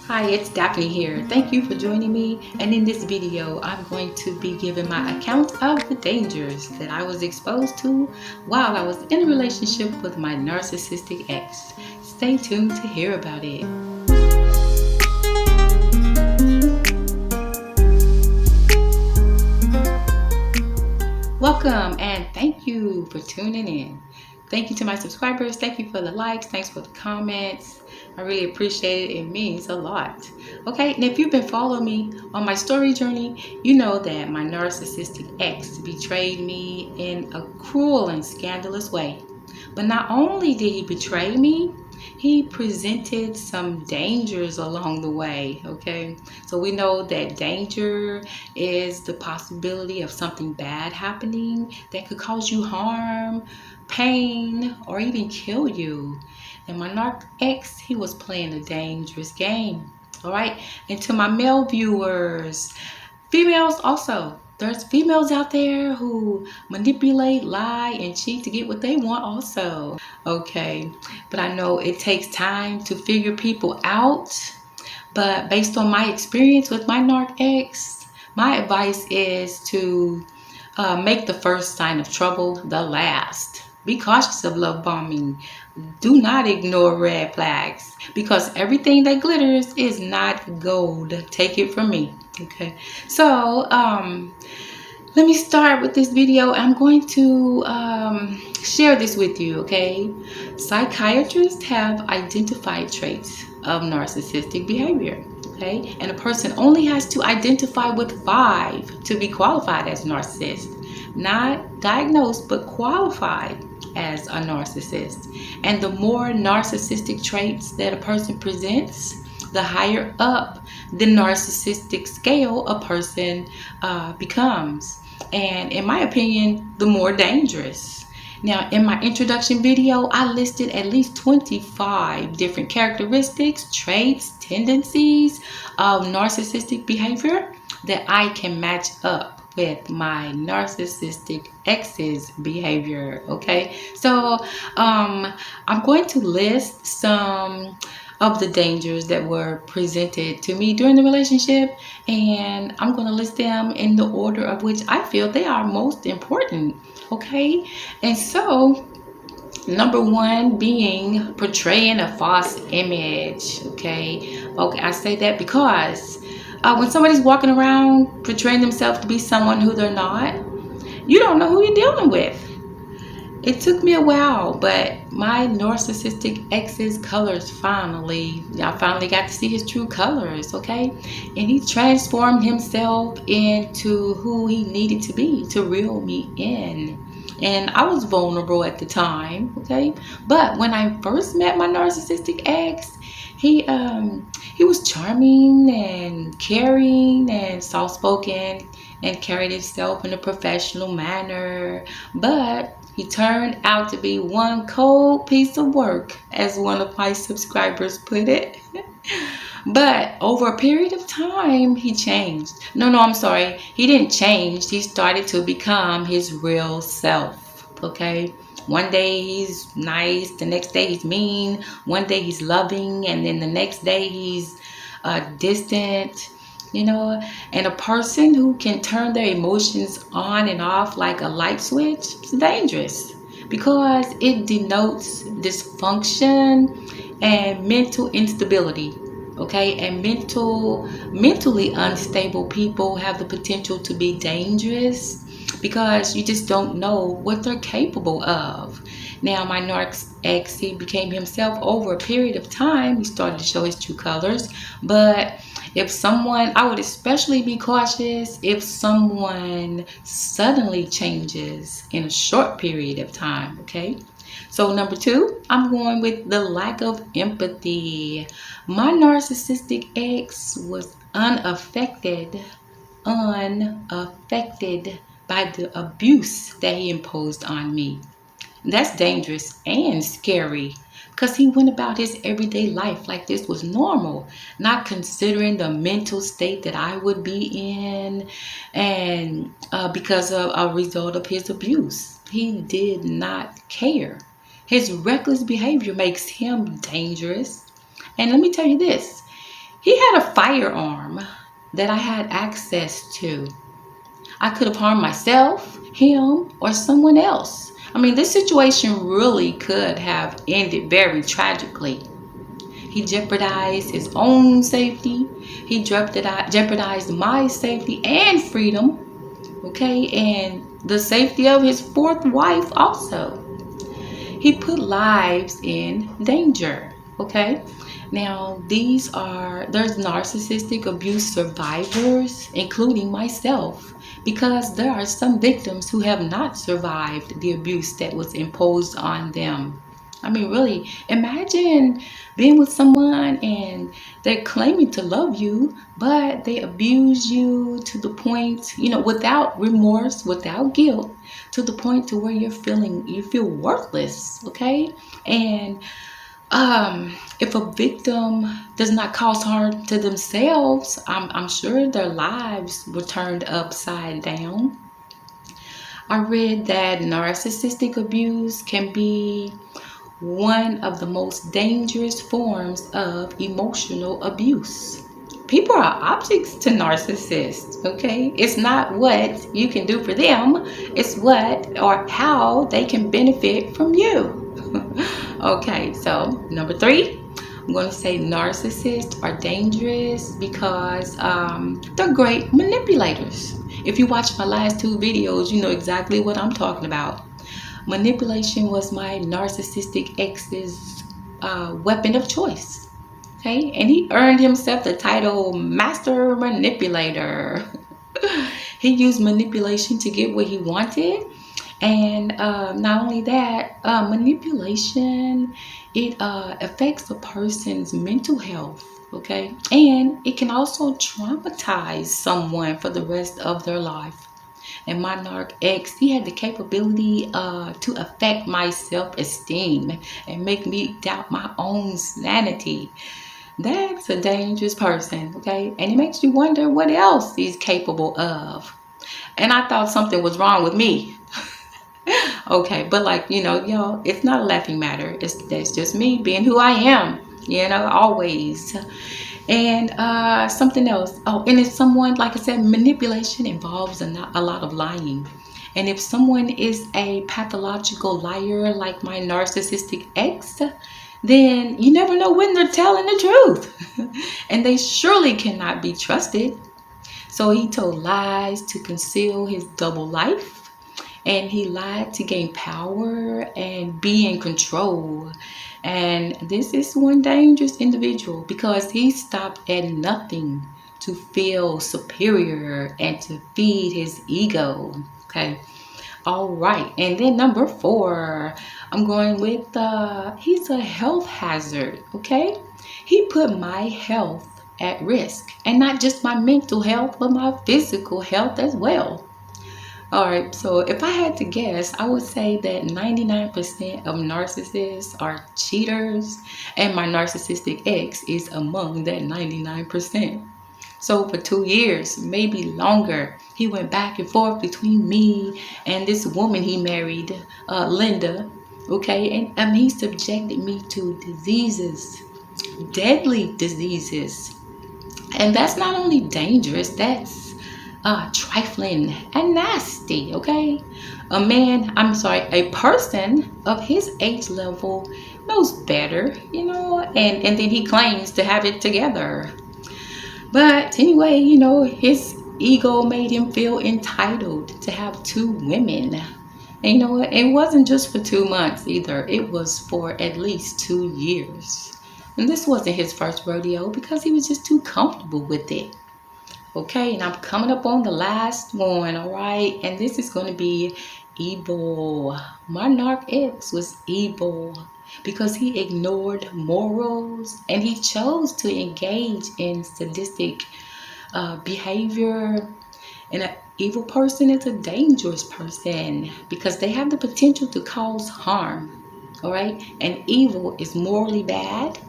Hi, it's Daphne here. Thank you for joining me. And in this video, I'm going to be giving my account of the dangers that I was exposed to while I was in a relationship with my narcissistic ex. Stay tuned to hear about it. Welcome and thank you for tuning in. Thank you to my subscribers. Thank you for the likes. Thanks for the comments. I really appreciate it. It means a lot. Okay, and if you've been following me on my story journey, you know that my narcissistic ex betrayed me in a cruel and scandalous way. But not only did he betray me, he presented some dangers along the way. Okay, so we know that danger is the possibility of something bad happening that could cause you harm, pain, or even kill you. And my narc ex, he was playing a dangerous game. All right, and to my male viewers, females also. There's females out there who manipulate, lie, and cheat to get what they want also. Okay, but I know it takes time to figure people out. But based on my experience with my narc ex, my advice is to make the first sign of trouble the last. Be cautious of love bombing. Do not ignore red flags because everything that glitters is not gold. Take it from me. Okay, so let me start with this video. I'm going to share this with you. Okay, psychiatrists have identified traits of narcissistic behavior. Okay, and a person only has to identify with 5 to be qualified as a narcissist. Not diagnosed, but qualified as a narcissist. And the more narcissistic traits that a person presents, the higher up the narcissistic scale a person becomes. And in my opinion, the more dangerous. Now, in my introduction video, I listed at least 25 different characteristics, traits, tendencies of narcissistic behavior that I can match up with my narcissistic ex's behavior. Okay, so I'm going to list some of the dangers that were presented to me during the relationship, and I'm going to list them in the order of which I feel they are most important. Okay, and so number 1 being portraying a false image. Okay, I say that because when somebody's walking around portraying themselves to be someone who they're not, you don't know who you're dealing with. It took me a while, but my narcissistic ex's colors I finally got to see his true colors, okay? And he transformed himself into who he needed to be to reel me in. And I was vulnerable at the time, okay? But when I first met my narcissistic ex, he was charming and caring and soft-spoken and carried himself in a professional manner. But he turned out to be one cold piece of work, as one of my subscribers put it. But over a period of time, he changed. No, I'm sorry. He didn't change. He started to become his real self. Okay. One day he's nice. The next day he's mean. One day he's loving. And then the next day he's distant. And a person who can turn their emotions on and off like a light switch is dangerous because it denotes dysfunction and mental instability. Okay, and mentally unstable people have the potential to be dangerous because you just don't know what they're capable of. Now, my narc ex, he became himself over a period of time. He started to show his true colors. But I would especially be cautious if someone suddenly changes in a short period of time, okay? So number 2, I'm going with the lack of empathy. My narcissistic ex was unaffected by the abuse that he imposed on me. That's dangerous and scary because he went about his everyday life like this was normal, not considering the mental state that I would be in, and because of a result of his abuse, he did not care. His reckless behavior makes him dangerous. And let me tell you this, He had a firearm that I had access to. I could have harmed myself, him, or someone else. I mean, this situation really could have ended very tragically. He jeopardized his own safety. He jeopardized my safety and freedom. Okay, and the safety of his fourth wife also. He put lives in danger. Okay, now there's narcissistic abuse survivors, including myself, because there are some victims who have not survived the abuse that was imposed on them. I mean, really, imagine being with someone and they're claiming to love you, but they abuse you to the point, without remorse, without guilt, to the point to where you feel worthless, okay? And if a victim does not cause harm to themselves, I'm sure their lives were turned upside down. I read that narcissistic abuse can be one of the most dangerous forms of emotional abuse. People are objects to narcissists, okay? It's not what you can do for them, it's what or how they can benefit from you. Okay, so number 3, I'm going to say narcissists are dangerous because they're great manipulators. If you watch my last 2 videos, you know exactly what I'm talking about. Manipulation was my narcissistic ex's weapon of choice. Okay, and he earned himself the title Master Manipulator. He used manipulation to get what he wanted, and not only that, manipulation it affects a person's mental health. Okay, and it can also traumatize someone for the rest of their life. And my narc ex, he had the capability to affect my self-esteem and make me doubt my own sanity. That's a dangerous person, okay? And it makes you wonder what else he's capable of. And I thought something was wrong with me. Okay, but y'all, it's not a laughing matter. That's just me being who I am, always. And something else. Oh, and if someone, like I said, manipulation involves a lot of lying. And if someone is a pathological liar like my narcissistic ex, then you never know when they're telling the truth. And they surely cannot be trusted. So he told lies to conceal his double life. And he lied to gain power and be in control. And this is one dangerous individual because he stopped at nothing to feel superior and to feed his ego. Okay. All right. And then number 4, I'm going with he's a health hazard. Okay. He put my health at risk, and not just my mental health, but my physical health as well. All right, so if I had to guess, I would say that 99% of narcissists are cheaters, and my narcissistic ex is among that 99%. So for 2 years, maybe longer, he went back and forth between me and this woman he married, Linda. Okay, and he subjected me to diseases, deadly diseases. And that's not only dangerous, that's trifling and nasty, okay? A person of his age level knows better, and then he claims to have it together. But anyway, his ego made him feel entitled to have 2 women. And you know what? It wasn't just for 2 months either. It was for at least 2 years. And this wasn't his first rodeo because he was just too comfortable with it. Okay, and I'm coming up on the last one, all right? And this is going to be evil. My narc ex was evil because he ignored morals and he chose to engage in sadistic behavior. And an evil person is a dangerous person because they have the potential to cause harm, all right? And evil is morally bad.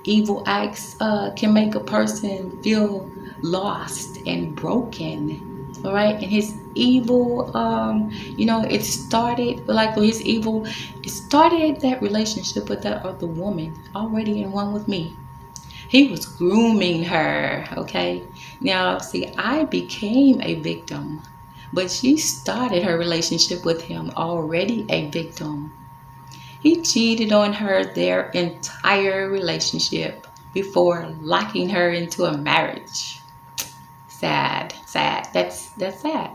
Evil acts can make a person feel lost and broken. All right, and his evil, it started like his evil. It started that relationship with that other woman already in one with me. He was grooming her, okay? Now, see, I became a victim, but she started her relationship with him already a victim. He cheated on her their entire relationship before locking her into a marriage. Sad, sad. That's sad.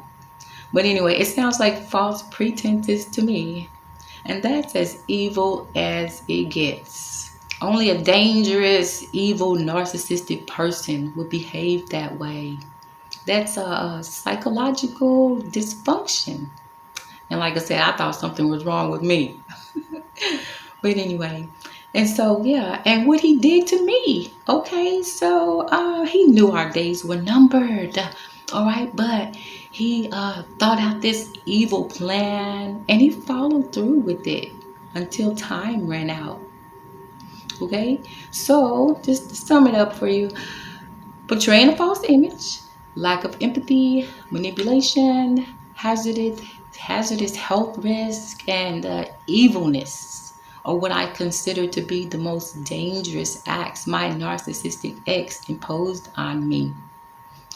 But anyway, it sounds like false pretenses to me. And that's as evil as it gets. Only a dangerous, evil, narcissistic person would behave that way. That's a psychological dysfunction. And like I said, I thought something was wrong with me. But anyway, and so yeah, and what he did to me. Okay, so he knew our days were numbered. All right, but he thought out this evil plan and he followed through with it until time ran out. Okay, so just to sum it up for you, portraying a false image, lack of empathy, manipulation, hazardous health risk, and evilness are what I consider to be the most dangerous acts my narcissistic ex imposed on me.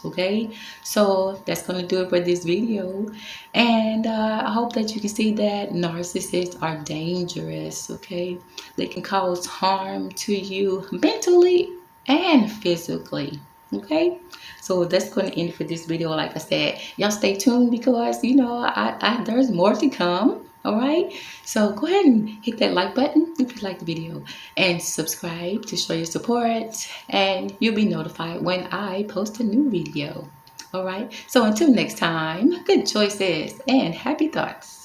Okay, so that's going to do it for this video, and I hope that you can see that narcissists are dangerous. Okay, they can cause harm to you mentally and physically. Okay, so that's going to end it for this video. Like I said, y'all stay tuned because there's more to come. All right, so go ahead and hit that like button if you like the video and subscribe to show your support, and you'll be notified when I post a new video. All right, so until next time, good choices and happy thoughts.